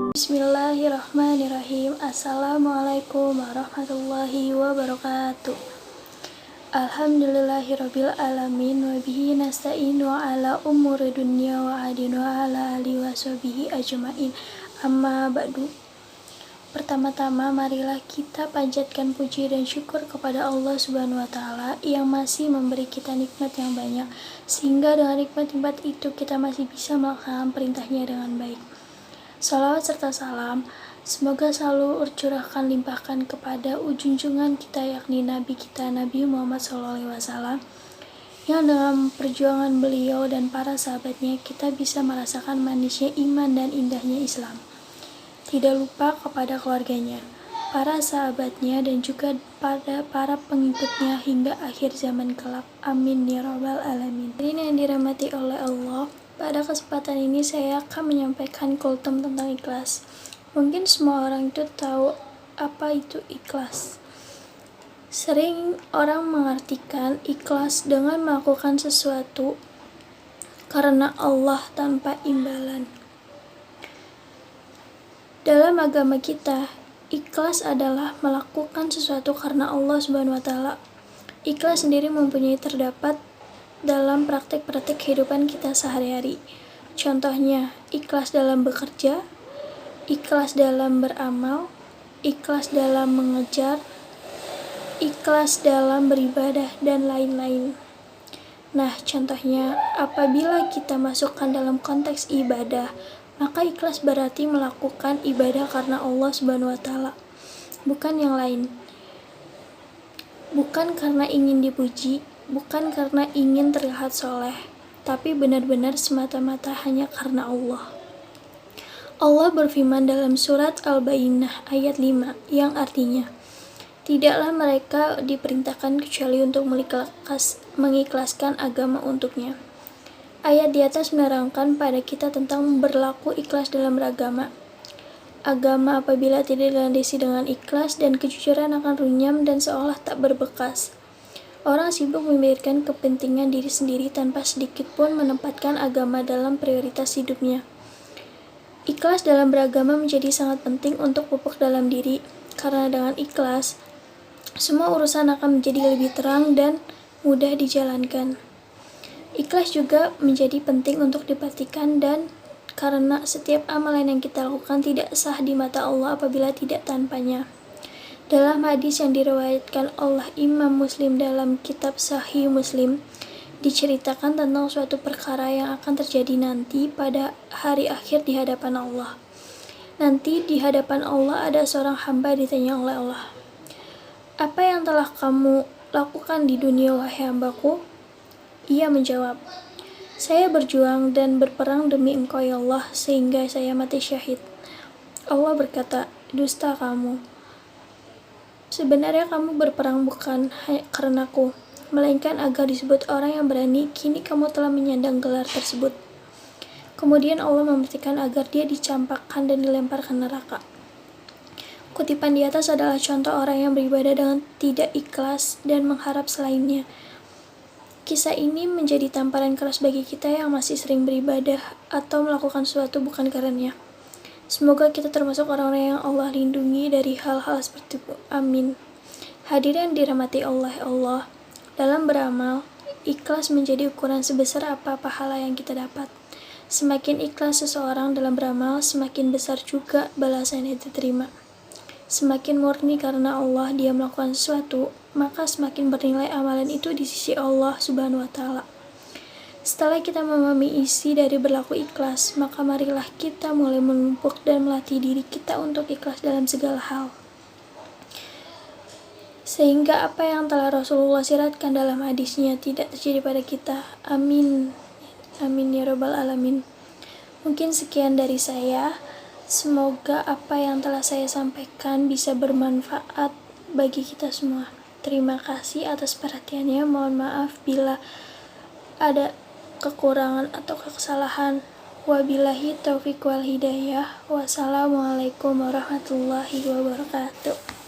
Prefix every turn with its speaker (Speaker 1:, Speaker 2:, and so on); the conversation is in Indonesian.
Speaker 1: Bismillahirrahmanirrahim. Assalamualaikum warahmatullahi wabarakatuh. Alhamdulillahirabbil alamin wa bihi nasta'inu ala umuri dunya wa adinu ala alihi washabihi ajmain. Amma ba'du. Pertama-tama marilah kita panjatkan puji dan syukur kepada Allah Subhanahu wa taala yang masih memberi kita nikmat yang banyak, sehingga dengan nikmat-nikmat itu kita masih bisa melaksanakan perintahnya dengan baik. Salawat serta salam semoga selalu tercurahkan limpahkan kepada junjungan kita, yakni Nabi kita Nabi Muhammad SAW, yang dalam perjuangan beliau dan para sahabatnya kita bisa merasakan manisnya iman dan indahnya Islam. Tidak lupa kepada keluarganya, para sahabatnya, dan juga pada para pengikutnya hingga akhir zaman kelak. Amin ya rabbal alamin. Ini yang dirahmati oleh Allah. Pada kesempatan ini saya akan menyampaikan kultum tentang ikhlas. Mungkin semua orang itu tahu apa itu ikhlas. Sering orang mengartikan ikhlas dengan melakukan sesuatu karena Allah tanpa imbalan. Dalam agama kita, ikhlas adalah melakukan sesuatu karena Allah Subhanahu wa taala. Ikhlas sendiri mempunyai terdapat dalam praktek-praktek kehidupan kita sehari-hari. Contohnya, ikhlas dalam bekerja, ikhlas dalam beramal, ikhlas dalam mengejar, ikhlas dalam beribadah, dan lain-lain. Nah, contohnya, apabila kita masukkan dalam konteks ibadah, maka ikhlas berarti melakukan ibadah karena Allah Subhanahu wa taala, bukan yang lain. Bukan karena ingin dipuji, bukan karena ingin terlihat soleh, tapi benar-benar semata-mata hanya karena Allah. Allah berfirman dalam surat Al-Baqarah ayat 5 yang artinya, tidaklah mereka diperintahkan kecuali untuk mengikhlaskan agama untuknya. Ayat di atas menerangkan pada kita tentang berlaku ikhlas dalam beragama. Agama apabila tidak dilandasi dengan ikhlas dan kejujuran akan runyam dan seolah tak berbekas. Orang sibuk memikirkan kepentingan diri sendiri tanpa sedikit pun menempatkan agama dalam prioritas hidupnya. Ikhlas dalam beragama menjadi sangat penting untuk pupuk dalam diri, karena dengan ikhlas, semua urusan akan menjadi lebih terang dan mudah dijalankan. Ikhlas juga menjadi penting untuk diperhatikan dan karena setiap amalan yang kita lakukan tidak sah di mata Allah apabila tidak tanpanya. Dalam hadis yang diriwayatkan oleh Imam Muslim dalam kitab Sahih Muslim, diceritakan tentang suatu perkara yang akan terjadi nanti pada hari akhir di hadapan Allah. Nanti di hadapan Allah ada seorang hamba ditanya oleh Allah, "Apa yang telah kamu lakukan di dunia, wahai hambaku?" Ia menjawab, "Saya berjuang dan berperang demi Engkau ya Allah sehingga saya mati syahid." Allah berkata, "Dusta kamu. Sebenarnya kamu berperang bukan karenaku, melainkan agar disebut orang yang berani. Kini kamu telah menyandang gelar tersebut." Kemudian Allah memerintahkan agar dia dicampakkan dan dilempar ke neraka. Kutipan di atas adalah contoh orang yang beribadah dengan tidak ikhlas dan mengharap selainnya. Kisah ini menjadi tamparan keras bagi kita yang masih sering beribadah atau melakukan sesuatu bukan karenanya. Semoga kita termasuk orang-orang yang Allah lindungi dari hal-hal seperti itu. Amin. Hadirin dirahmati oleh Allah, dalam beramal, ikhlas menjadi ukuran sebesar apa pahala yang kita dapat. Semakin ikhlas seseorang dalam beramal, semakin besar juga balasan yang diterima. Semakin murni karena Allah dia melakukan sesuatu, maka semakin bernilai amalan itu di sisi Allah Subhanahu wa taala. Setelah kita memahami isi dari berlaku ikhlas, maka marilah kita mulai menumpuk dan melatih diri kita untuk ikhlas dalam segala hal. Sehingga apa yang telah Rasulullah syaratkan dalam hadisnya tidak terjadi pada kita. Amin. Amin ya rabbal alamin. Mungkin sekian dari saya. Semoga apa yang telah saya sampaikan bisa bermanfaat bagi kita semua. Terima kasih atas perhatiannya. Mohon maaf bila ada kekurangan atau kesalahan. Wabillahi taufiq wal hidayah. Wassalamualaikum warahmatullahi wabarakatuh.